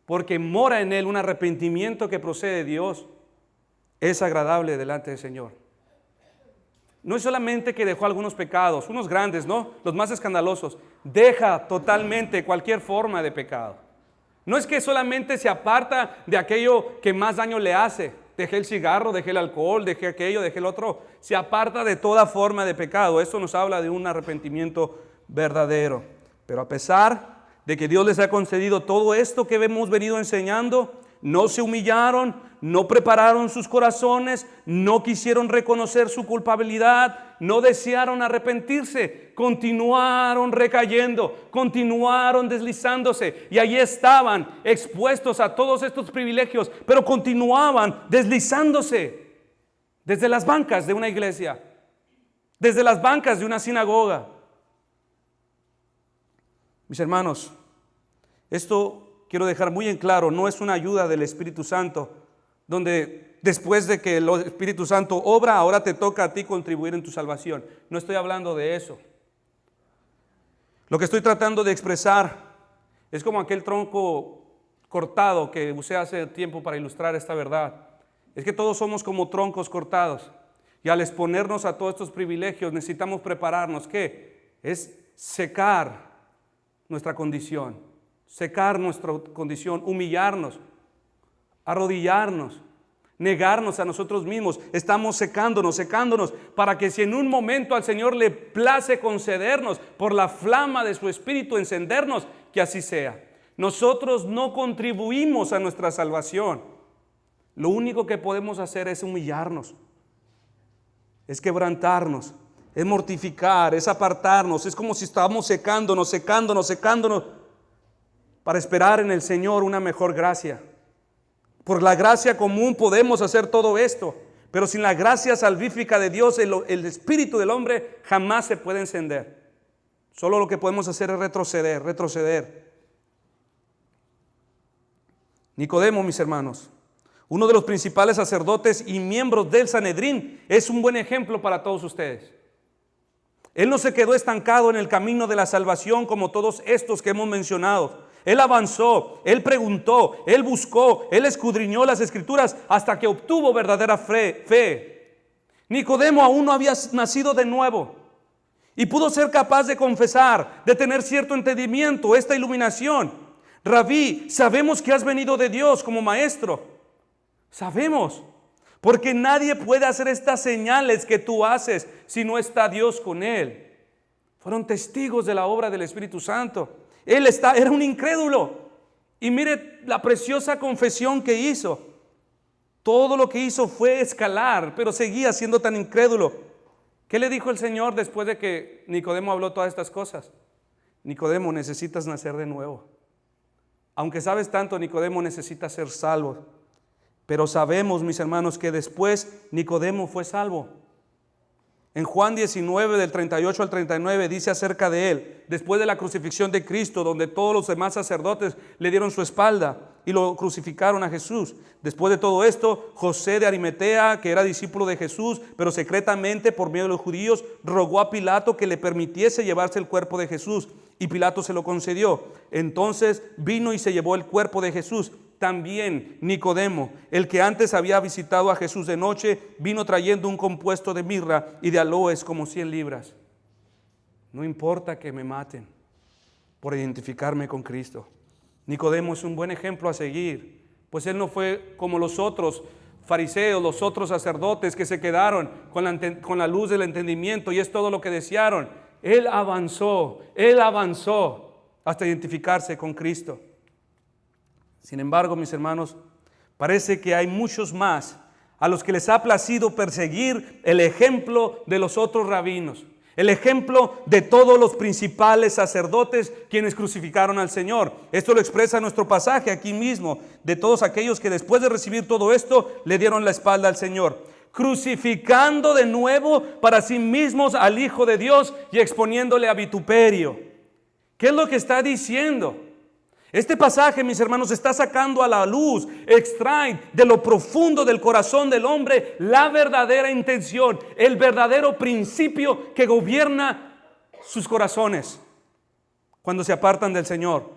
porque mora en él un arrepentimiento que procede de Dios, es agradable delante del Señor. No es solamente que dejó algunos pecados, unos grandes, ¿no? Los más escandalosos. Deja totalmente cualquier forma de pecado. No es que solamente se aparta de aquello que más daño le hace. Dejé el cigarro, dejé el alcohol, dejé aquello, dejé el otro. Se aparta de toda forma de pecado. Esto nos habla de un arrepentimiento verdadero. Pero a pesar de que Dios les ha concedido todo esto que hemos venido enseñando, no se humillaron, no prepararon sus corazones, no quisieron reconocer su culpabilidad, no desearon arrepentirse, continuaron recayendo, continuaron deslizándose y allí estaban expuestos a todos estos privilegios, pero continuaban deslizándose desde las bancas de una iglesia, desde las bancas de una sinagoga. Mis hermanos, esto quiero dejar muy en claro, no es una ayuda del Espíritu Santo, donde después de que el Espíritu Santo obra, ahora te toca a ti contribuir en tu salvación. No estoy hablando de eso. Lo que estoy tratando de expresar es como aquel tronco cortado que usé hace tiempo para ilustrar esta verdad. Es que todos somos como troncos cortados y al exponernos a todos estos privilegios necesitamos prepararnos. ¿Qué? Es secar nuestra condición, humillarnos, arrodillarnos, negarnos a nosotros mismos. Estamos secándonos para que si en un momento al Señor le place concedernos por la flama de su Espíritu encendernos, que así sea. Nosotros no contribuimos a nuestra salvación. Lo único que podemos hacer es humillarnos, es quebrantarnos, es mortificar, es apartarnos. Es como si estábamos secándonos para esperar en el Señor una mejor gracia. Por la gracia común podemos hacer todo esto, pero sin la gracia salvífica de Dios, el espíritu del hombre jamás se puede encender. Solo lo que podemos hacer es retroceder. Nicodemo, mis hermanos, uno de los principales sacerdotes y miembros del Sanedrín, es un buen ejemplo para todos ustedes. Él no se quedó estancado en el camino de la salvación como todos estos que hemos mencionado. Él avanzó, él preguntó, él buscó, él escudriñó las Escrituras hasta que obtuvo verdadera fe. Nicodemo aún no había nacido de nuevo y pudo ser capaz de confesar, de tener cierto entendimiento, esta iluminación. Rabí, sabemos que has venido de Dios como maestro. Sabemos, porque nadie puede hacer estas señales que tú haces si no está Dios con él. Fueron testigos de la obra del Espíritu Santo. Él era un incrédulo. Y mire la preciosa confesión que hizo. Todo lo que hizo fue escalar, pero seguía siendo tan incrédulo. ¿Qué le dijo el Señor después de que Nicodemo habló todas estas cosas? Nicodemo, necesitas nacer de nuevo. Aunque sabes tanto, Nicodemo necesita ser salvo. Pero sabemos, mis hermanos, que después Nicodemo fue salvo. En Juan 19, del 38 al 39, dice acerca de él, después de la crucifixión de Cristo, donde todos los demás sacerdotes le dieron su espalda y lo crucificaron a Jesús. Después de todo esto, José de Arimatea, que era discípulo de Jesús, pero secretamente por medio de los judíos, rogó a Pilato que le permitiese llevarse el cuerpo de Jesús, y Pilato se lo concedió. Entonces vino y se llevó el cuerpo de Jesús. También Nicodemo, el que antes había visitado a Jesús de noche, vino trayendo un compuesto de mirra y de aloes como 100 libras. No importa que me maten por identificarme con Cristo. Nicodemo es un buen ejemplo a seguir, pues él no fue como los otros fariseos, los otros sacerdotes que se quedaron con la luz del entendimiento y es todo lo que desearon. Él avanzó hasta identificarse con Cristo. Sin embargo, mis hermanos, parece que hay muchos más a los que les ha placido perseguir el ejemplo de los otros rabinos, el ejemplo de todos los principales sacerdotes quienes crucificaron al Señor. Esto lo expresa nuestro pasaje aquí mismo, de todos aquellos que después de recibir todo esto le dieron la espalda al Señor, crucificando de nuevo para sí mismos al Hijo de Dios y exponiéndole a vituperio. ¿Qué es lo que está diciendo? Este pasaje, mis hermanos, está sacando a la luz, extrae de lo profundo del corazón del hombre la verdadera intención, el verdadero principio que gobierna sus corazones cuando se apartan del Señor.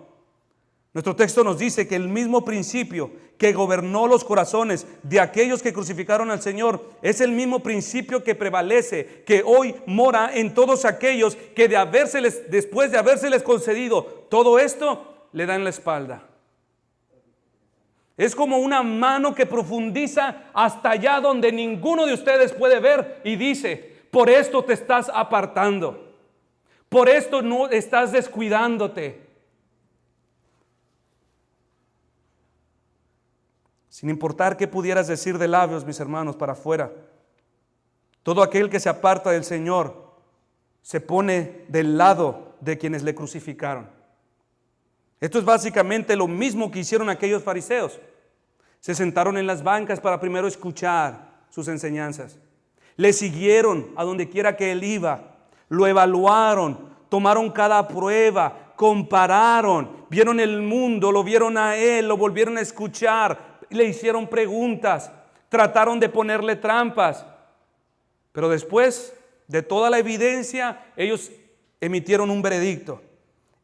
Nuestro texto nos dice que el mismo principio que gobernó los corazones de aquellos que crucificaron al Señor es el mismo principio que prevalece, que hoy mora en todos aquellos que después de habérseles concedido todo esto, le dan la espalda. Es como una mano que profundiza hasta allá donde ninguno de ustedes puede ver y dice, por esto te estás apartando, por esto no estás descuidándote. Sin importar qué pudieras decir de labios, mis hermanos, para afuera, todo aquel que se aparta del Señor se pone del lado de quienes le crucificaron. Esto es básicamente lo mismo que hicieron aquellos fariseos. Se sentaron en las bancas para primero escuchar sus enseñanzas. Le siguieron a donde quiera que él iba. Lo evaluaron, tomaron cada prueba, compararon, vieron el mundo, lo vieron a él, lo volvieron a escuchar, le hicieron preguntas, trataron de ponerle trampas. Pero después de toda la evidencia, ellos emitieron un veredicto.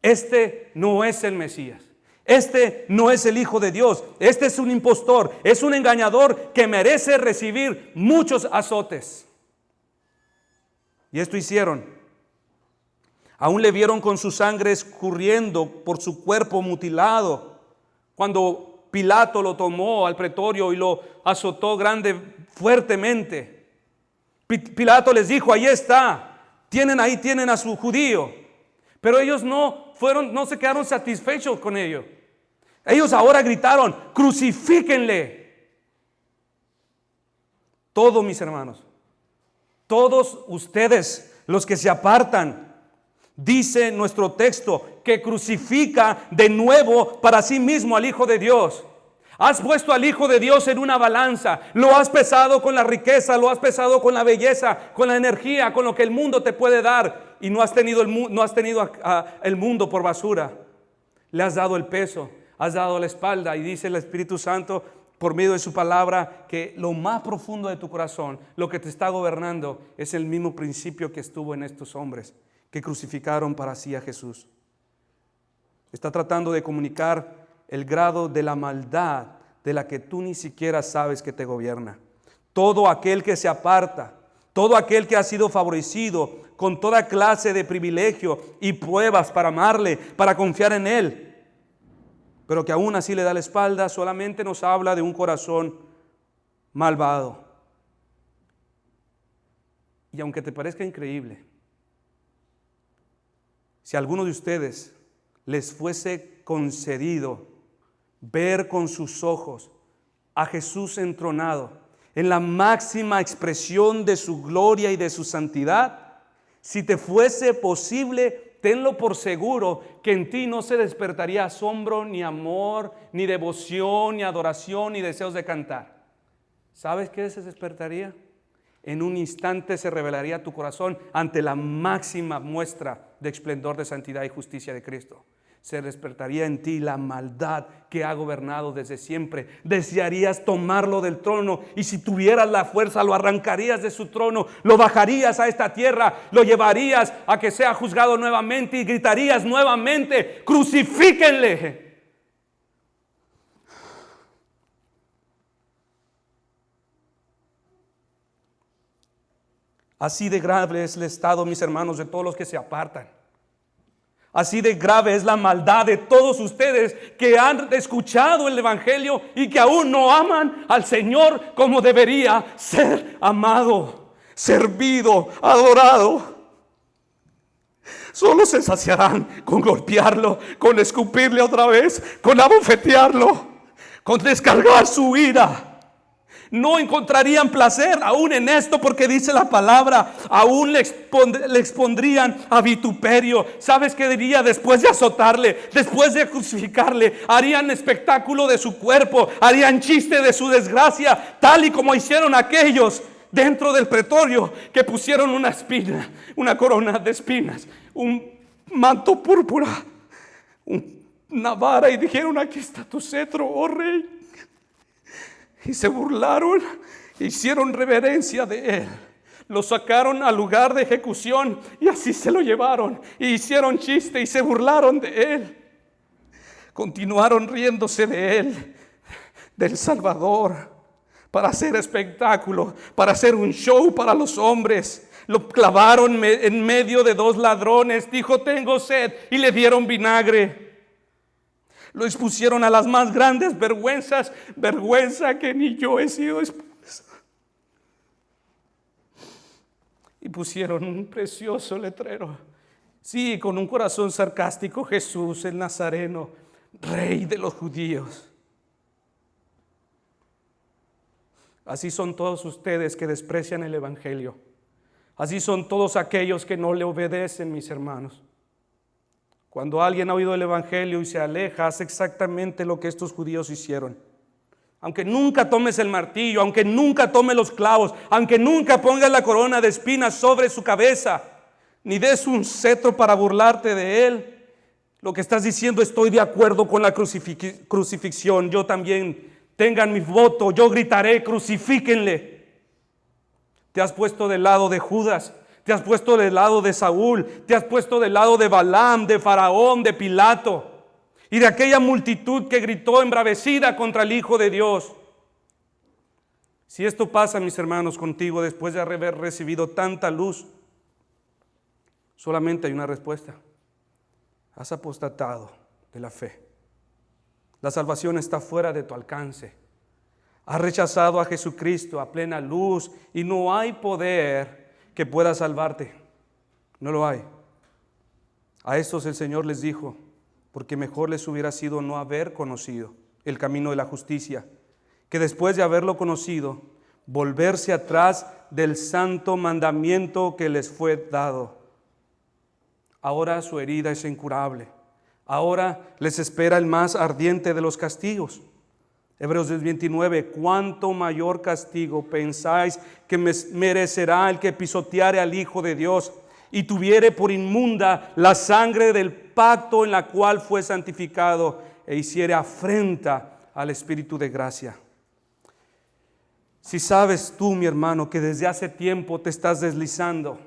Este no es el Mesías. Este no es el Hijo de Dios. Este es un impostor, es un engañador que merece recibir muchos azotes. Y esto hicieron. Aún le vieron con su sangre escurriendo por su cuerpo mutilado. Cuando Pilato lo tomó al pretorio y lo azotó fuertemente. Pilato les dijo, ahí está, tienen a su judío. Pero ellos no se quedaron satisfechos con ello. Ellos ahora gritaron, crucifíquenle. Todos, mis hermanos, todos ustedes, los que se apartan, dice nuestro texto, que crucifica de nuevo para sí mismo al Hijo de Dios. Has puesto al Hijo de Dios en una balanza, lo has pesado con la riqueza, lo has pesado con la belleza, con la energía, con lo que el mundo te puede dar, y no has tenido el mundo por basura. Le has dado el peso, has dado la espalda, y dice el Espíritu Santo por medio de su palabra que lo más profundo de tu corazón, lo que te está gobernando, es el mismo principio que estuvo en estos hombres que crucificaron para sí a Jesús. Está tratando de comunicar el grado de la maldad de la que tú ni siquiera sabes que te gobierna. Todo aquel que se aparta, todo aquel que ha sido favorecido con toda clase de privilegio y pruebas para amarle, para confiar en él, pero que aún así le da la espalda, solamente nos habla de un corazón malvado. Y aunque te parezca increíble, si a alguno de ustedes les fuese concedido ver con sus ojos a Jesús entronado en la máxima expresión de su gloria y de su santidad, si te fuese posible, tenlo por seguro que en ti no se despertaría asombro, ni amor, ni devoción, ni adoración, ni deseos de cantar. ¿Sabes qué se despertaría? En un instante se revelaría tu corazón ante la máxima muestra de esplendor de santidad y justicia de Cristo. Se despertaría en ti la maldad que ha gobernado desde siempre. Desearías tomarlo del trono, y si tuvieras la fuerza lo arrancarías de su trono, lo bajarías a esta tierra, lo llevarías a que sea juzgado nuevamente y gritarías nuevamente: crucifíquenle. Así de grave es el estado, mis hermanos, de todos los que se apartan. Así de grave es la maldad de todos ustedes que han escuchado el Evangelio y que aún no aman al Señor como debería ser amado, servido, adorado. Solo se saciarán con golpearlo, con escupirle otra vez, con abofetearlo, con descargar su ira. No encontrarían placer aún en esto, porque dice la palabra, aún le expondrían a vituperio. ¿Sabes qué diría? Después de azotarle, después de crucificarle, harían espectáculo de su cuerpo, harían chiste de su desgracia, tal y como hicieron aquellos dentro del pretorio que pusieron una espina, una corona de espinas, un manto púrpura, una vara, y dijeron: aquí está tu cetro, oh rey. Y se burlaron, hicieron reverencia de él. Lo sacaron al lugar de ejecución y así se lo llevaron. Y hicieron chiste y se burlaron de él. Continuaron riéndose de él, del Salvador, para hacer espectáculo, para hacer un show para los hombres. Lo clavaron en medio de dos ladrones. Dijo: tengo sed, y le dieron vinagre. Lo expusieron a las más grandes vergüenzas, vergüenza que ni yo he sido expuesta. Y pusieron un precioso letrero, sí, con un corazón sarcástico: Jesús el Nazareno, Rey de los judíos. Así son todos ustedes que desprecian el Evangelio. Así son todos aquellos que no le obedecen, mis hermanos. Cuando alguien ha oído el Evangelio y se aleja, hace exactamente lo que estos judíos hicieron. Aunque nunca tomes el martillo, aunque nunca tomes los clavos, aunque nunca pongas la corona de espinas sobre su cabeza, ni des un cetro para burlarte de él, lo que estás diciendo: estoy de acuerdo con la crucifixión, yo también, tengan mi voto, yo gritaré: crucifíquenle. Te has puesto del lado de Judas. Te has puesto del lado de Saúl, te has puesto del lado de Balaam, de Faraón, de Pilato y de aquella multitud que gritó embravecida contra el Hijo de Dios. Si esto pasa, mis hermanos, contigo después de haber recibido tanta luz, solamente hay una respuesta: has apostatado de la fe. La salvación está fuera de tu alcance. Has rechazado a Jesucristo a plena luz y no hay poder que pueda salvarte. No lo hay. A estos el Señor les dijo: porque mejor les hubiera sido no haber conocido el camino de la justicia, que después de haberlo conocido, volverse atrás del santo mandamiento que les fue dado. Ahora su herida es incurable. Ahora les espera el más ardiente de los castigos. Hebreos 10:29, ¿cuánto mayor castigo pensáis que merecerá el que pisoteare al Hijo de Dios y tuviere por inmunda la sangre del pacto en la cual fue santificado, e hiciere afrenta al Espíritu de gracia? Si sabes tú, mi hermano, que desde hace tiempo te estás deslizando,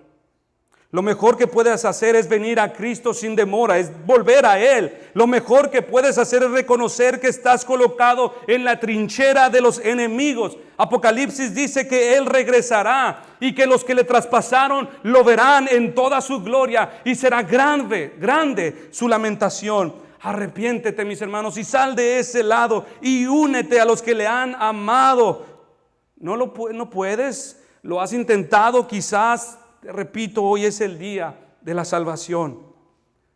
lo mejor que puedes hacer es venir a Cristo sin demora, es volver a Él. Lo mejor que puedes hacer es reconocer que estás colocado en la trinchera de los enemigos. Apocalipsis dice que Él regresará y que los que le traspasaron lo verán en toda su gloria, y será grande, grande su lamentación. Arrepiéntete, mis hermanos, y sal de ese lado y únete a los que le han amado. No puedes, lo has intentado quizás. Te repito, hoy es el día de la salvación.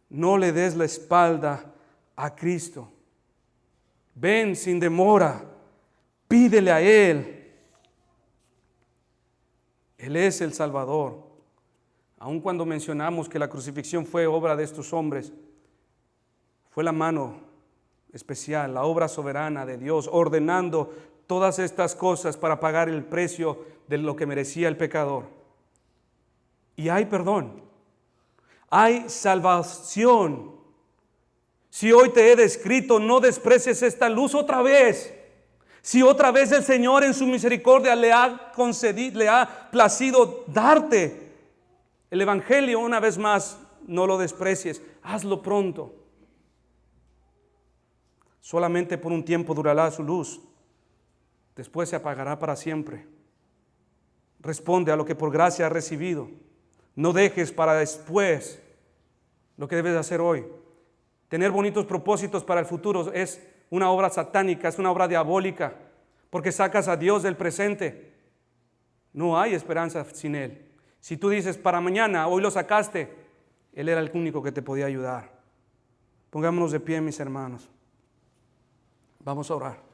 No le des la espalda a Cristo. Ven sin demora, pídele a Él. Él es el Salvador. Aun cuando mencionamos que la crucifixión fue obra de estos hombres, fue la mano especial, la obra soberana de Dios, ordenando todas estas cosas para pagar el precio de lo que merecía el pecador. Y hay perdón, hay salvación. Si hoy te he descrito, no desprecies esta luz otra vez. Si otra vez el Señor en su misericordia le ha concedido, le ha placido darte el Evangelio una vez más, no lo desprecies, hazlo pronto. Solamente por un tiempo durará su luz, después se apagará para siempre. Responde a lo que por gracia has recibido. No dejes para después lo que debes hacer hoy. Tener bonitos propósitos para el futuro es una obra satánica, es una obra diabólica, porque sacas a Dios del presente. No hay esperanza sin Él. Si tú dices para mañana, hoy lo sacaste, Él era el único que te podía ayudar. Pongámonos de pie, mis hermanos. Vamos a orar.